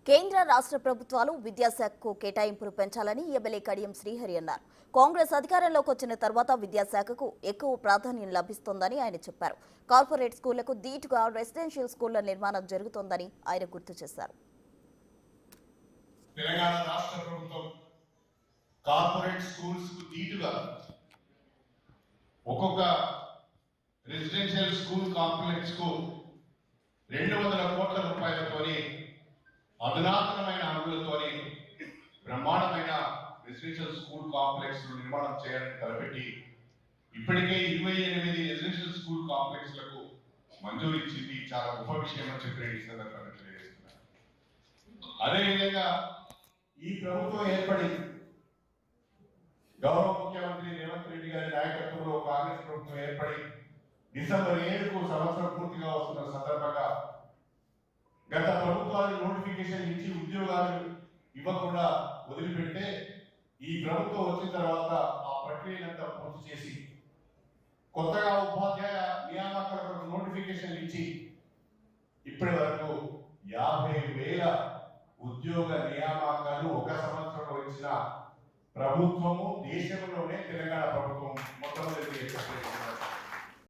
కేంద్ర రాష్ట్ర ప్రభుత్వాలు విద్యాశాఖకు కేటాయింపులు పెంచాలని ఎమ్మెల్యే కడియం శ్రీహరి అన్నారు. కాంగ్రెస్ అధికారంలోకి వచ్చిన తర్వాత విద్యాశాఖకు ఎక్కువ ప్రాధాన్యం లభిస్తోందని ఆయన చెప్పారు. కార్పొరేట్ స్కూళ్లకు దీటుగా రెసిడెన్షియల్ స్కూళ్ల నిర్మాణం జరుగుతోందని ఆయన గుర్తు చేశారు. తెలంగాణ రాష్ట్ర ప్రభుత్వం కార్పొరేట్ స్కూల్స్ కు దీటుగా ఒక్కొక్క రెసిడెన్షియల్ స్కూల్ కాంప్లెక్స్ కు 200 కోట్ల రూపాయలతోని అధునాతనమైన హంగులతోని బ్రహ్మాండమైన రెసిడెన్షియల్ స్కూల్ కాంప్లెక్స్ నిర్మాణం చేయాలని తలపెట్టి ఇప్పటికే 28 రెసిడెన్షియల్ స్కూల్ కాంప్లెక్స్ లకు మంజూరు ఇచ్చింది. చాలా గొప్ప విషయం అని చెప్పి ఈ సందర్భంగా తెలియజేస్తున్నారు. అదేవిధంగా ఈ ప్రభుత్వం ఏర్పడి గౌరవ ముఖ్యమంత్రి రేవంత్ రెడ్డి గారి నాయకత్వంలో కాంగ్రెస్ ప్రభుత్వం ఏర్పడి డిసెంబర్ 7కు సంవత్సరం పూర్తిగా వస్తున్న సందర్భంగా గత ప్రభుత్వాలు నోటిఫికేషన్ ఇచ్చి ఉద్యోగాలు ఇవ్వకుండా వదిలిపెట్టే ఈ ప్రభుత్వం వచ్చిన తర్వాత ఆ ప్రక్రియనంతా పూర్తి చేసి కొత్తగా ఉపాధ్యాయ నియామకాలకు నోటిఫికేషన్ ఇచ్చి ఇప్పటి వరకు 50,000 ఉద్యోగ నియామకాలు ఒక సంవత్సరంలో ఇచ్చిన ప్రభుత్వము దేశంలోనే తెలంగాణ ప్రభుత్వం మొట్టమొదటి